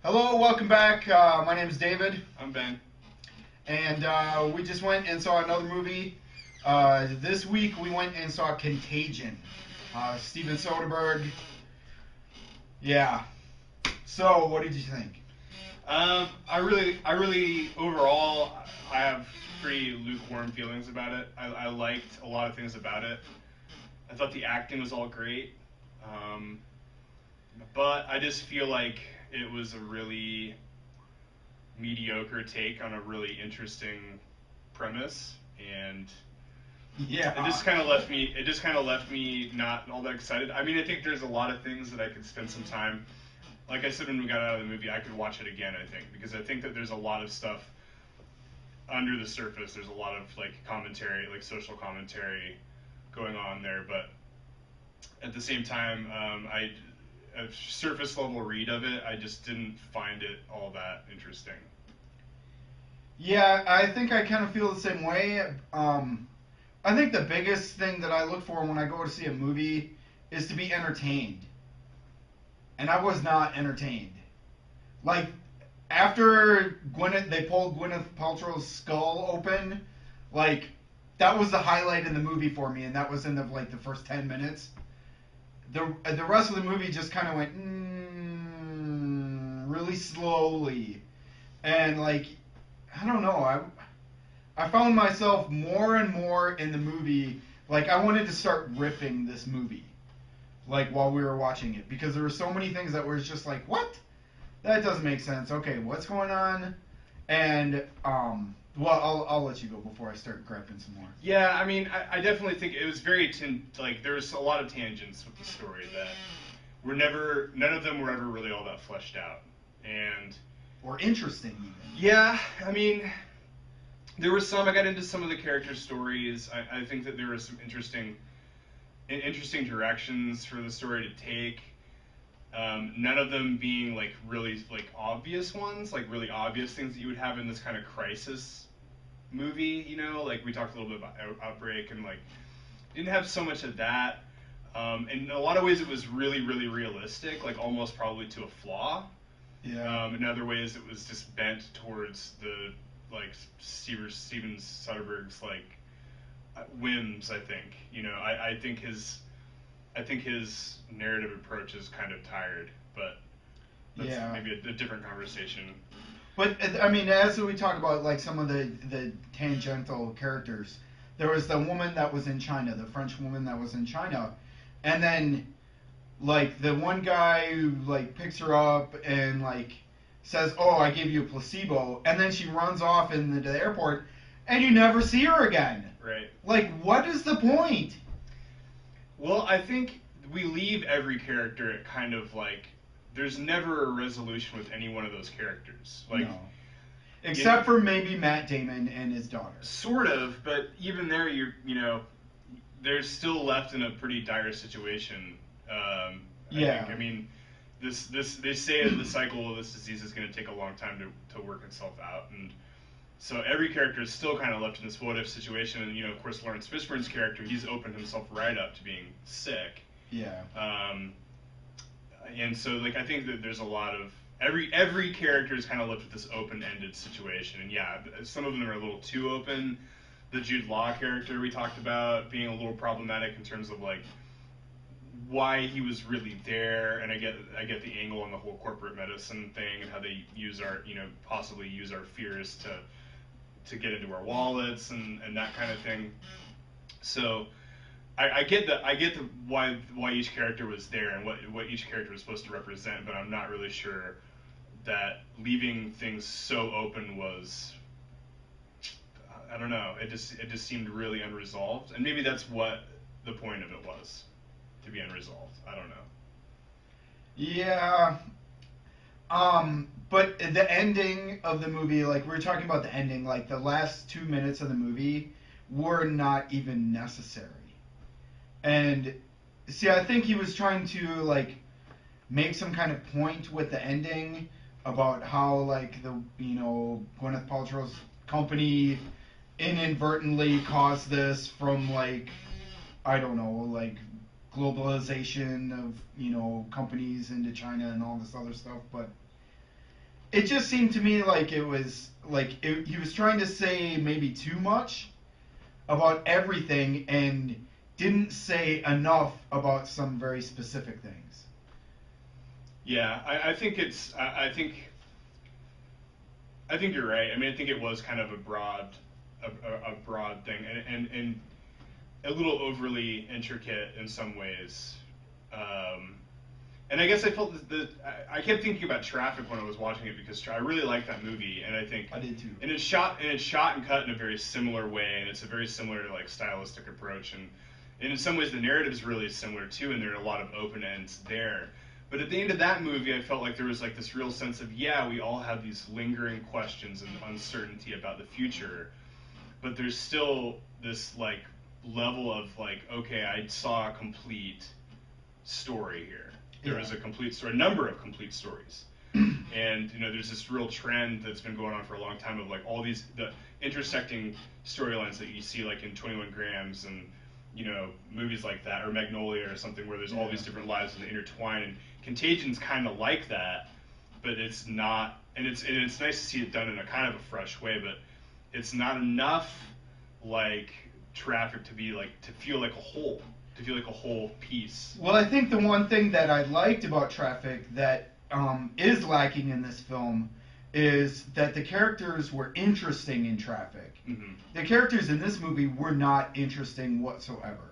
Hello, welcome back. My name is David, I'm Ben. and we just went and saw another movie. This week we went and saw Contagion. Steven Soderberg. Yeah. So, what did you think? Overall, I have pretty lukewarm feelings about it. I liked a lot of things about it. I thought the acting was all great, um, but I just feel like it was a really mediocre take on a really interesting premise, and Yeah. it just kind of left me. It just kind of left me not all that excited. I mean, I think there's a lot of things that I could spend some time. Like I said when we got out of the movie, I could watch it again. I think because I think that there's a lot of stuff under the surface. There's a lot of like commentary, like social commentary, going on there. But at the same time, a surface level read of it, I just didn't find it all that interesting. Yeah, I think I kind of feel the same way. I think the biggest thing that I look for when I go to see a movie is to be entertained. And I was not entertained. Like, after they pulled Gwyneth Paltrow's skull open, like, that was the highlight in the movie for me, and that was in the first 10 minutes. The rest of the movie just kind of went really slowly, and like, I don't know, I found myself more and more in the movie, like I wanted to start riffing this movie, like while we were watching it, because there were so many things that were just like, what? That doesn't make sense. Okay, what's going on? And well, I'll let you go before I start griping some more. Yeah, I mean, I definitely think it was very like there was a lot of tangents with the story that none of them were ever really all that fleshed out, and Or interesting even. yeah, I mean, there was some. I got into some of the character stories. I think that there were some interesting directions for the story to take. None of them being like really like obvious ones, like really obvious things that you would have in this kind of crisis movie. You know, like we talked a little bit about Outbreak, and like didn't have so much of that. In a lot of ways, it was really, really realistic, like almost probably to a flaw. Yeah. In other ways, it was just bent towards the like Steven Soderbergh's like whims. I think I think his narrative approach is kind of tired, but that's Yeah. maybe a different conversation. But I mean, as we talk about like some of the tangential characters, there was the woman that was in China, the French woman that was in China, and then like the one guy who like picks her up and like says, "Oh, I gave you a placebo," and then she runs off into the airport, and you never see her again. Right. Like, what is the point? Well, I think we leave every character at kind of like there's never a resolution with any one of those characters. Like, No. Except for maybe Matt Damon and his daughter. sort of, but even there, they're still left in a pretty dire situation. I mean, this they say that the cycle of this disease is going to take a long time to work itself out, and so every character is still kind of left in this what if situation. And of course, Lawrence Fishburne's character, he's opened himself right up to being sick. Yeah. And so like I think that there's a lot of every character is kind of left with this open-ended situation, and yeah, some of them are a little too open. The Jude Law character we talked about being a little problematic in terms of like why he was really there, and I get the angle on the whole corporate medicine thing and how they use our possibly use our fears to get into our wallets and that kind of thing. So I get the why each character was there and what each character was supposed to represent, but I'm not really sure that leaving things so open was, I don't know, it just seemed really unresolved, and maybe that's what the point of it was, to be unresolved. I don't know. Yeah. But the ending of the movie, like we were talking about the ending, like the last 2 minutes of the movie were not even necessary. And see, I think he was trying to like make some kind of point with the ending about how like the Gwyneth Paltrow's company inadvertently caused this from like I don't know like globalization of companies into China and all this other stuff, but it just seemed to me like it was like he was trying to say maybe too much about everything and didn't say enough about some very specific things. Yeah, I think it's I think you're right. I mean, I think it was kind of a broad thing, and a little overly intricate in some ways. Um, and I guess I felt that I kept thinking about Traffic when I was watching it because I really like that movie, and I think I did too. and it's shot and cut in a very similar way, and it's a very similar like stylistic approach, and in some ways the narrative is really similar too, and there are a lot of open ends there. But at the end of that movie, I felt like there was like this real sense of yeah, we all have these lingering questions and uncertainty about the future, but there's still this like level of like okay, I saw a complete story here. There was a complete story, a number of complete stories, and you know there's this real trend that's been going on for a long time of like all these the intersecting storylines that you see like in 21 Grams and you know movies like that or Magnolia or something where there's all these different lives that intertwine and Contagion's kind of like that, but it's not, and it's nice to see it done in a kind of a fresh way, but it's not enough like Traffic to be like to feel like a whole, to feel like a whole piece. Well, I think the one thing that I liked about Traffic that is lacking in this film is that the characters were interesting in Traffic. Mm-hmm. The characters in this movie were not interesting whatsoever.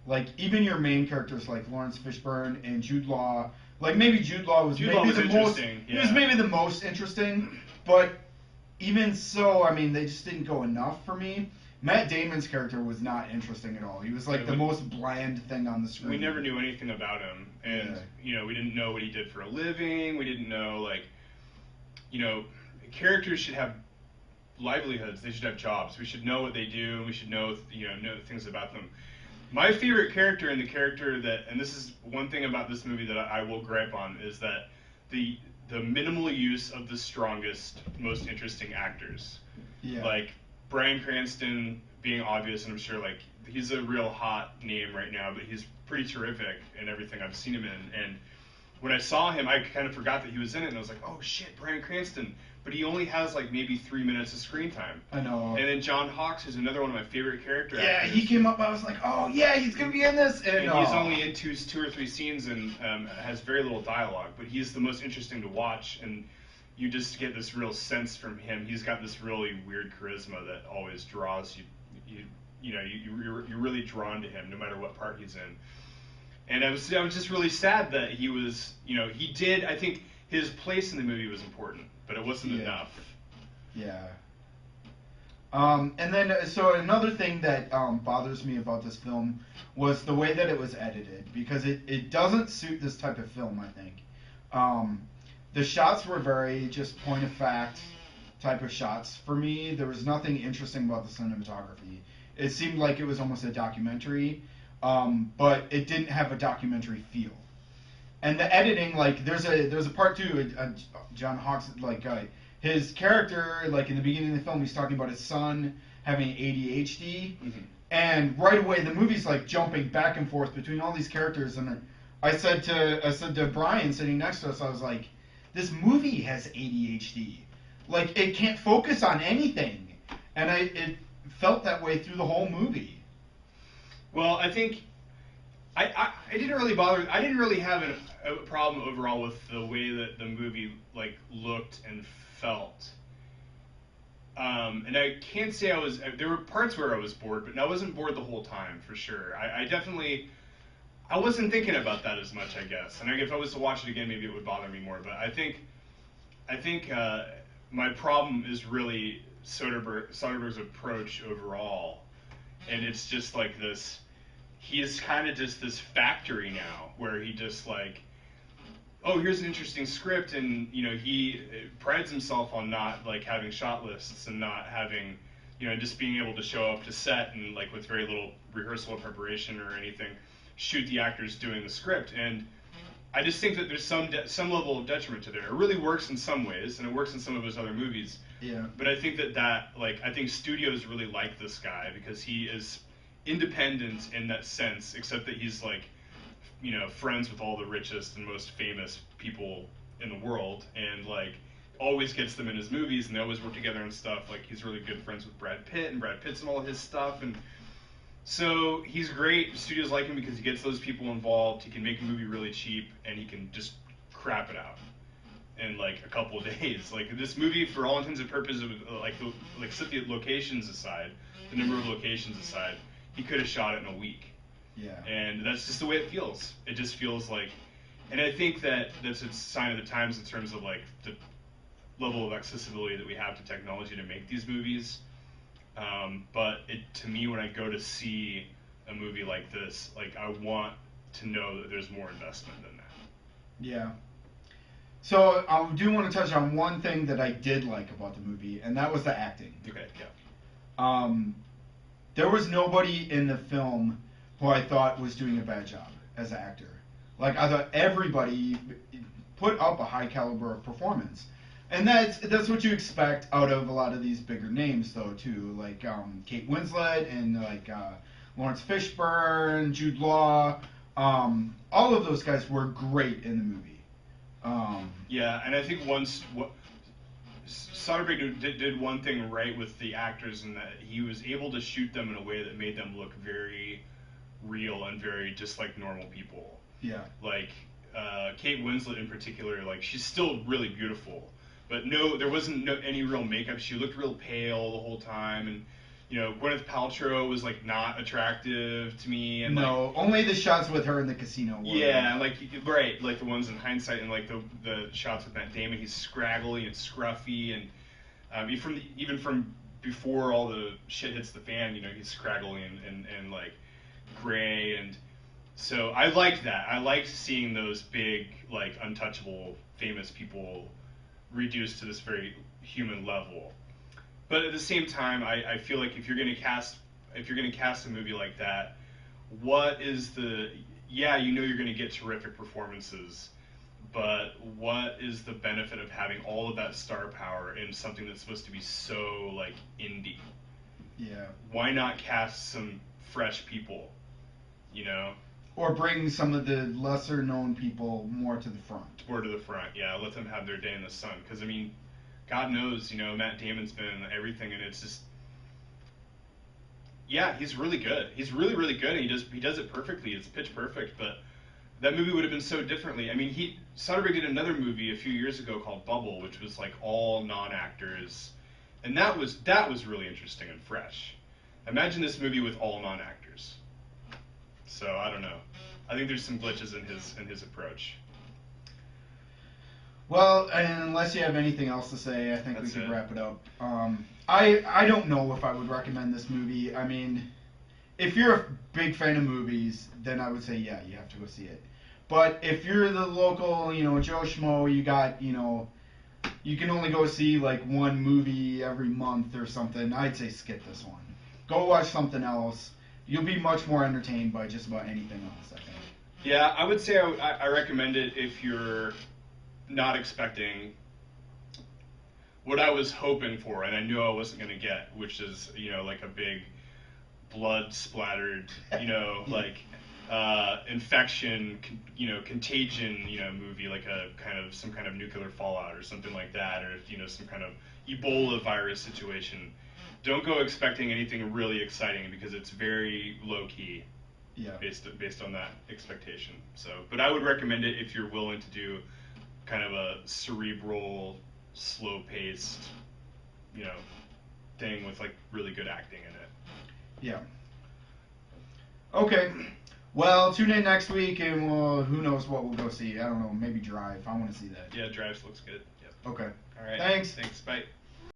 Like even your main characters like Lawrence Fishburne and Jude Law, like maybe Jude Law was Jude maybe Law was the most interesting, he was maybe the most interesting, but even so, I mean they just didn't go enough for me. Matt Damon's character was not interesting at all. He was like the most bland thing on the screen. We never knew anything about him, and you know we didn't know what he did for a living. We didn't know like, you know, characters should have livelihoods. They should have jobs. We should know what they do. We should know know things about them. My favorite character and the character that, and this is one thing about this movie that I will gripe on, is that the minimal use of the strongest, most interesting actors. Yeah. Like Bryan Cranston being obvious, and I'm sure like he's a real hot name right now, but he's pretty terrific in everything I've seen him in. And when I saw him, I kind of forgot that he was in it, and I was like, oh shit, Bryan Cranston. But he only has like maybe 3 minutes of screen time. I know. And then John Hawkes is another one of my favorite character actors. Yeah, he came up. I was like, oh yeah, he's gonna be in this. And he's only in two or three scenes and has very little dialogue. But he's the most interesting to watch, and you just get this real sense from him. He's got this really weird charisma that always draws you. You're really drawn to him no matter what part he's in. And I was just really sad that he was, he did. I think his place in the movie was important, but it wasn't enough. Yeah. And then, so another thing that bothers me about this film was the way that it was edited, because it doesn't suit this type of film, I think. The shots were very just point of fact type of shots for me. There was nothing interesting about the cinematography. It seemed like it was almost a documentary, but it didn't have a documentary feel. And the editing, like there's a part too. John Hawkes, like his character, like in the beginning of the film, he's talking about his son having ADHD, and right away the movie's like jumping back and forth between all these characters. And I said to Brian sitting next to us, I was like, this movie has ADHD. Like it can't focus on anything, and it felt that way through the whole movie. Well, I think I didn't really bother. I didn't really have a problem overall with the way that the movie like looked and felt. And I can't say I was. There were parts where I was bored, but I wasn't bored the whole time for sure. I wasn't thinking about that as much, I guess. And if I was to watch it again, maybe it would bother me more. But I think my problem is really Soderberg's approach overall, and it's just like this. He is kind of just this factory now, where he just like, oh, here's an interesting script, and he prides himself on not like having shot lists and not having, just being able to show up to set and like with very little rehearsal or preparation or anything, shoot the actors doing the script. And I just think that there's some level of detriment to there. It really works in some ways, and it works in some of his other movies. Yeah. But I think that I think studios really like this guy because he is independent in that sense, except that he's like, friends with all the richest and most famous people in the world, and like always gets them in his movies, and they always work together and stuff. Like, he's really good friends with Brad Pitt, and Brad Pitt's in all his stuff, and so he's great. Studios like him because he gets those people involved. He can make a movie really cheap, and he can just crap it out in like a couple of days. Like, this movie, for all intents and purposes, like set the locations aside, the number of locations aside, he could have shot it in a week. Yeah. And that's just the way it feels. It just feels like, and I think that that's a sign of the times in terms of like the level of accessibility that we have to technology to make these movies. But to me, when I go to see a movie like this, like, I want to know that there's more investment than that. Yeah. So I do want to touch on one thing that I did like about the movie, and that was the acting. Okay, yeah. There was nobody in the film who I thought was doing a bad job as an actor. Like, I thought everybody put up a high caliber of performance. And that's what you expect out of a lot of these bigger names, though, too. Like Kate Winslet and like Lawrence Fishburne, Jude Law. All of those guys were great in the movie. Yeah, and I think Soderbergh did one thing right with the actors, in that he was able to shoot them in a way that made them look very real and very just like normal people. Yeah. Like Kate Winslet in particular, like, she's still really beautiful, but there wasn't any real makeup. She looked real pale the whole time, and Gwyneth Paltrow was like not attractive to me. And no, only the shots with her in the casino were. Yeah, like the ones in hindsight, and like the shots with Matt Damon, he's scraggly and scruffy, and even from before all the shit hits the fan, he's scraggly and like gray, and so I liked that. I liked seeing those big, like, untouchable, famous people reduced to this very human level. But at the same time, I feel like if you're gonna cast a movie like that, what is you're gonna get terrific performances, but what is the benefit of having all of that star power in something that's supposed to be so, like, indie? Yeah. Why not cast some fresh people? Or bring some of the lesser known people more to the front. Or to the front, yeah. Let them have their day in the sun. Because, I mean, God knows, Matt Damon's been in everything, and it's just, yeah, he's really good. He's really, really good, and he does it perfectly. It's pitch perfect, but that movie would have been so differently. I mean, Soderbergh did another movie a few years ago called Bubble, which was like all non-actors, and that was really interesting and fresh. Imagine this movie with all non-actors. So I don't know. I think there's some glitches in his approach. Well, unless you have anything else to say, I think we can wrap it up. I don't know if I would recommend this movie. I mean, if you're a big fan of movies, then I would say, yeah, you have to go see it. But if you're the local, Joe Schmo, you can only go see like one movie every month or something, I'd say skip this one. Go watch something else. You'll be much more entertained by just about anything else, I think. Yeah, I would say I recommend it if you're not expecting what I was hoping for, and I knew I wasn't going to get, which is, like a big blood splattered, like infection, contagion, movie, like some kind of nuclear fallout or something like that, or, some kind of Ebola virus situation. Don't go expecting anything really exciting, because it's very low key. Yeah. Based on that expectation. So, but I would recommend it if you're willing to do kind of a cerebral, slow-paced, thing with like really good acting in it. Yeah. Okay. Well, tune in next week, and who knows what we'll go see. I don't know. Maybe Drive. I want to see that. Yeah, Drive looks good. Yep. Okay. All right. Thanks. Thanks. Bye.